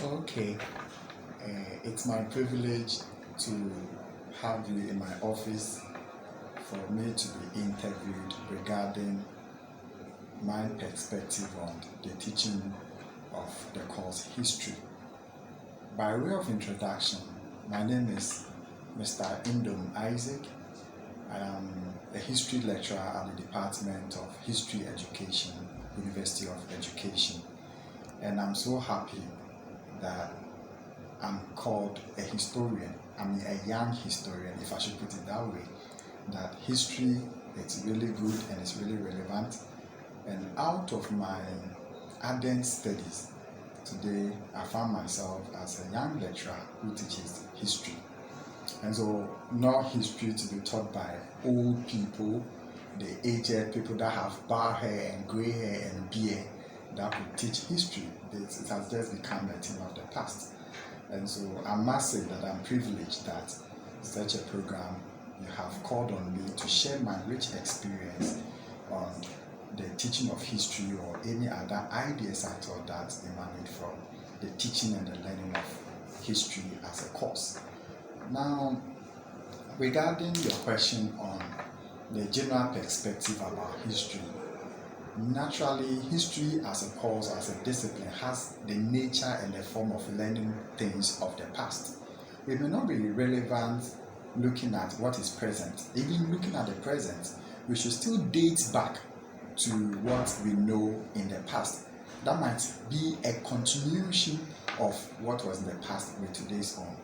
Okay, it's my privilege to have you in my office for me to be interviewed regarding my perspective on the teaching of the course history. By way of introduction, my name is Mr. Indom Isaac. I am a history lecturer at the Department of History Education, University of Education, and I'm so happy that I'm called a historian. I mean, a young historian, if I should put it that way. That history, it's really good and it's really relevant. And out of my ardent studies, today I found myself as a young lecturer who teaches history. And so, not history to be taught by old people, the aged people that have bald hair and gray hair and beard that could teach history. It has just become a thing of the past. And so I must say that I'm privileged that such a program you have called on me to share my rich experience on the teaching of history or any other ideas at all that emanate from the teaching and the learning of history as a course. Now, regarding your question on the general perspective about history, naturally, history as a course, as a discipline, has the nature and the form of learning things of the past. We may not be relevant looking at what is present. Even looking at the present, we should still date back to what we know in the past. That might be a continuation of what was in the past with today's own.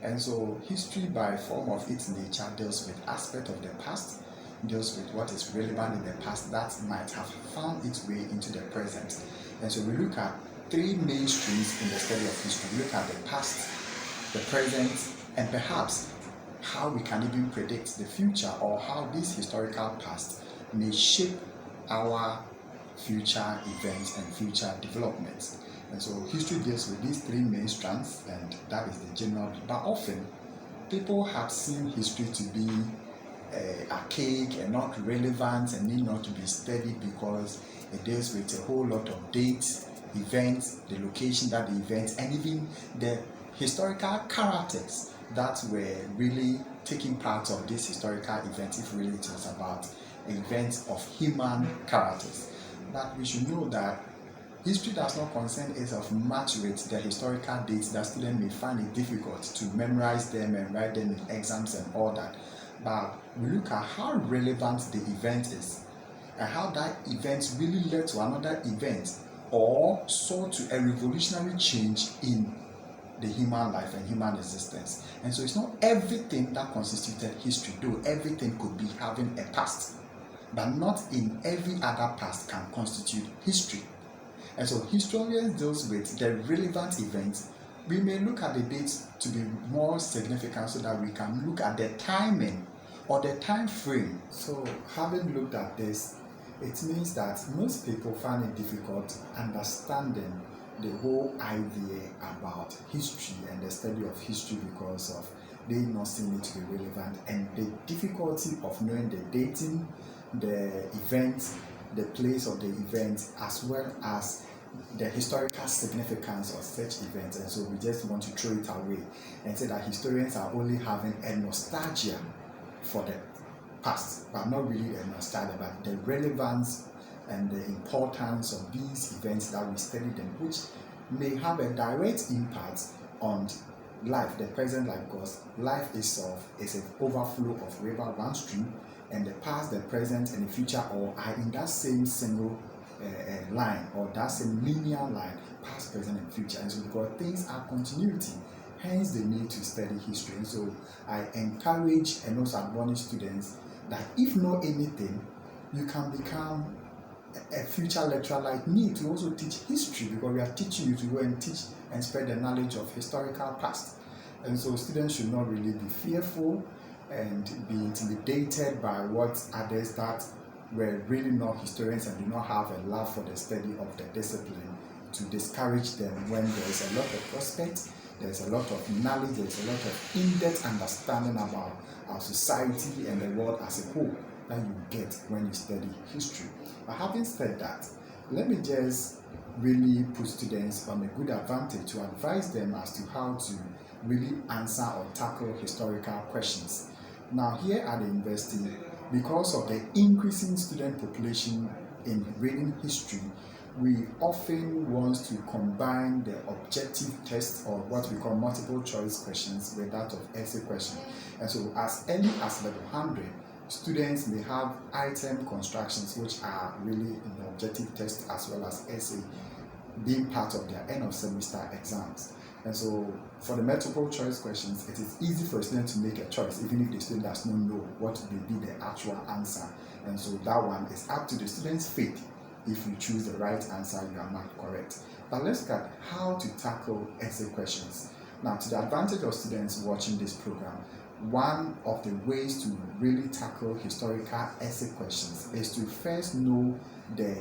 And so history by form of its nature deals with aspect of the past, deals with what is relevant in the past that might have found its way into the present. And so we look at three main streams in the study of history. We look at the past, the present, and perhaps how we can even predict the future or how this historical past may shape our future events and future developments. And so history deals with these three main strands, and that is the general. But often, people have seen history to be archaic and not relevant and need not to be studied because it deals with a whole lot of dates, events, the location that the events, and even the historical characters that were really taking part of this historical event, if really it was about events of human characters. But we should know that history does not concern itself much with the historical dates that students may find it difficult to memorize them and write them in exams and all that. But we look at how relevant the event is and how that event really led to another event or saw to a revolutionary change in the human life and human existence. And so it's not everything that constituted history, though everything could be having a past, but not in every other past can constitute history. And so historians deals with the relevant events. We may look at the dates to be more significant so that we can look at the timing or the time frame. So having looked at this, it means that most people find it difficult understanding the whole idea about history and the study of history because of they not seeing it to be relevant and the difficulty of knowing the dating, the event, the place of the event, as well as the historical significance of such events. And so we just want to throw it away and say that historians are only having a nostalgia for the past, but not really a nostalgia, but the relevance and the importance of these events that we study them, which may have a direct impact on life, the present life, because life itself is an overflow of river one stream, and the past, the present, and the future all are in that same single line or that same linear line, past, present, and future. And so because things are continuity, hence the need to study history. And so I encourage and also admonish students that if not anything, you can become a future lecturer like me to also teach history, because we are teaching you to go and teach and spread the knowledge of historical past. And so students should not really be fearful and be intimidated by what others that were really not historians and do not have a love for the study of the discipline to discourage them when there is a lot of prospect, there is a lot of knowledge, there is a lot of in-depth understanding about our society and the world as a whole that you get when you study history. But having said that, let me just really put students on a good advantage to advise them as to how to really answer or tackle historical questions. Now, here at the university, because of the increasing student population in reading history, we often want to combine the objective test, or what we call multiple choice questions, with that of essay question. And so as early as level 100, students may have item constructions, which are really in the objective test as well as essay, being part of their end of semester exams. And so for the multiple choice questions, it is easy for a student to make a choice, even if the student does not know what will be the actual answer. And so that one is up to the student's fate. If you choose the right answer, you are marked correct. But let's look at how to tackle essay questions. Now, to the advantage of students watching this program, one of the ways to really tackle historical essay questions is to first know the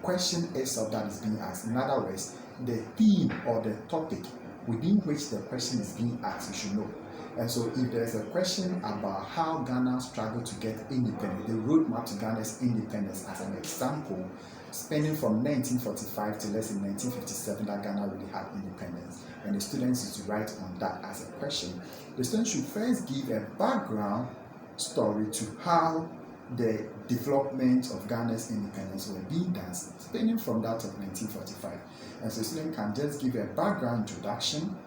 question itself that is being asked. In other words, the theme or the topic within which the question is being asked, you should know. And so if there's a question about how Ghana struggled to get independence, the roadmap to Ghana's independence as an example, spanning from 1945 to let's say 1957 that Ghana really had independence, and the students is to write on that as a question, the students should first give a background story to how the development of Ghana's independence were being done, spanning from that of 1945. And so the student can just give a background introduction,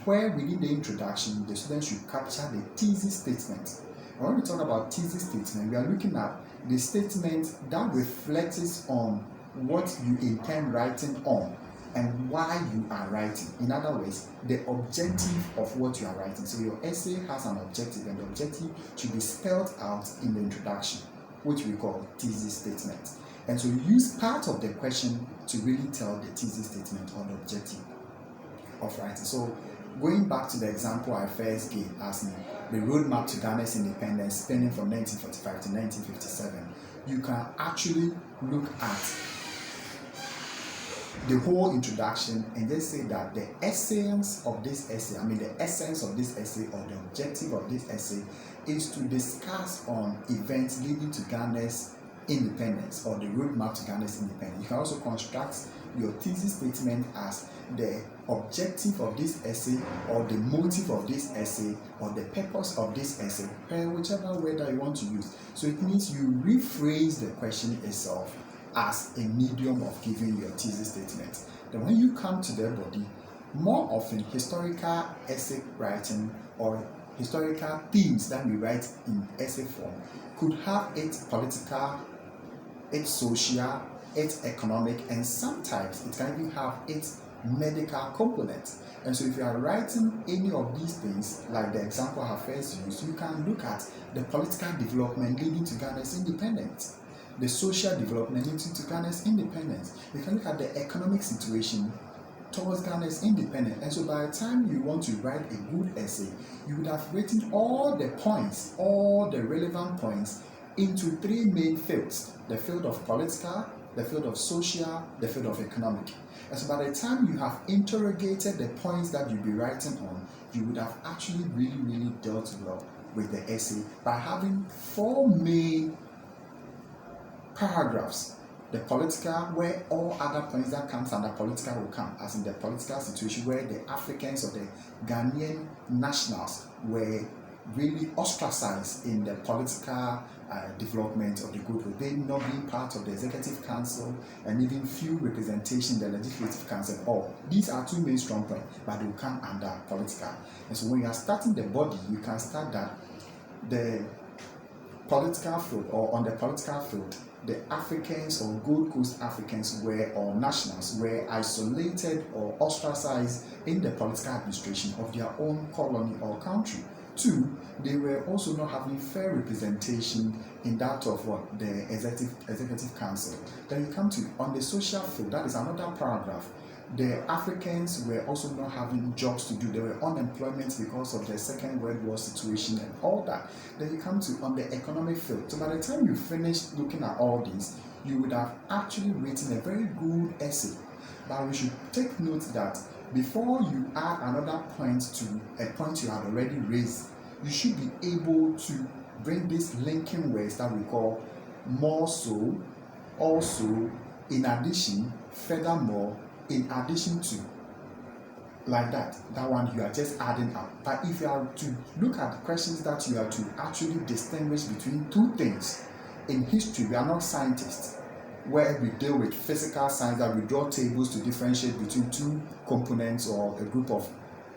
where within the introduction, the student should capture the thesis statement. And when we talk about thesis statement, we are looking at the statement that reflects on what you intend writing on and why you are writing. In other words, the objective of what you are writing. So your essay has an objective, and the objective should be spelled out in the introduction, which we call thesis statement. And so you use part of the question to really tell the thesis statement or the objective of writing. So going back to the example I first gave as the roadmap to Ghana's independence spanning from 1945 to 1957, you can actually look at the whole introduction and just say that the essence of this essay, the essence of this essay or the objective of this essay is to discuss on events leading to Ghana's independence or the roadmap to Ghana's independence. You can also construct your thesis statement as the objective of this essay or the motive of this essay or the purpose of this essay, whichever word that you want to use. So it means you rephrase the question itself as a medium of giving your thesis statement. Then when you come to the body, more often historical essay writing or historical themes that we write in essay form could have its political, its social, its economic, and sometimes it can even have its medical component. And so if you are writing any of these things, like the example I have first used, you can look at the political development leading to Ghana's independence, the social development leading to Ghana's independence. You can look at the economic situation towards Ghana's independence. And so by the time you want to write a good essay, you would have written all the points, all the relevant points into three main fields: the field of political, the field of social, the field of economic. And so by the time you have interrogated the points that you'll be writing on, you would have actually really dealt well with the essay by having four main paragraphs. The political, where all other points that comes under political will come, as in the political situation where the Africans or the Ghanaian nationals were really ostracized in the political development of the group, they not being part of the executive council and even few representation in the legislative council. All these are two main strong points, but they will come under political. And so when you are starting the body, you can start that the political field, or on the political field, the Africans or Gold Coast Africans or nationals were isolated or ostracized in the political administration of their own colony or country. Two, they were also not having fair representation in that of the executive council. Then you come to on the social field, that is another paragraph. The Africans were also not having jobs to do. There were unemployment because of the Second World War situation and all that. Then you come to on the economic field. So by the time you finish looking at all these, you would have actually written a very good essay. But we should take note that before you add another point to a point you had already raised, you should be able to bring these linking words that we call more so, also, in addition, Furthermore, in addition to like that one you are just adding up. But if you are to look at the questions that you are to actually distinguish between two things, in history we are not scientists where we deal with physical science that we draw tables to differentiate between two components or a group of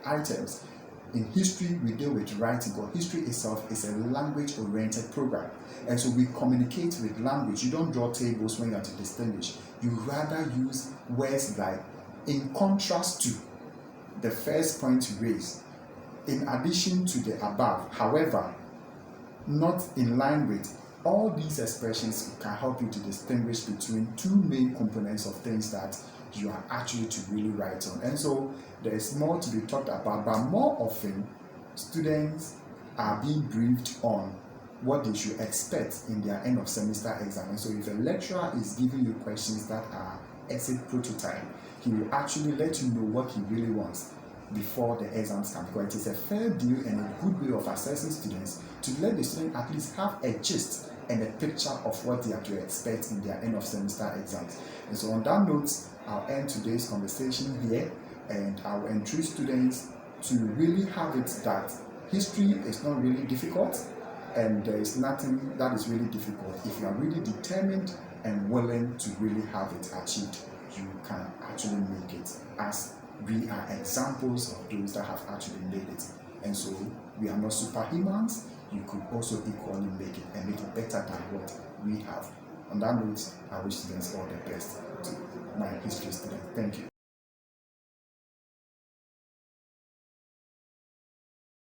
items. In history we deal with writing, but history itself is a language oriented program, and so we communicate with language. You don't draw tables when you are to distinguish. You rather use words like in contrast to, the first point raised, in addition to the above, however, not in line with. All these expressions can help you to distinguish between two main components of things that you are actually to really write on. And so there is more to be talked about, but more often students are being briefed on what they should expect in their end of semester exam. And so if a lecturer is giving you questions that are essay prototype, he will actually let you know what he really wants before the exams come, because it is a fair deal and a good way of assessing students to let the student at least have a gist and a picture of what they are to expect in their end of semester exams. And so on that note, I'll end today's conversation here, and I'll encourage students to really have it that history is not really difficult, and there is nothing that is really difficult. If you are really determined and willing to really have it achieved, you can actually make it, as we are examples of those that have actually made it. And so we are not superhumans. You could also equally make it and make it better than what we have. On that note, I wish students all the best to my history students. Thank you.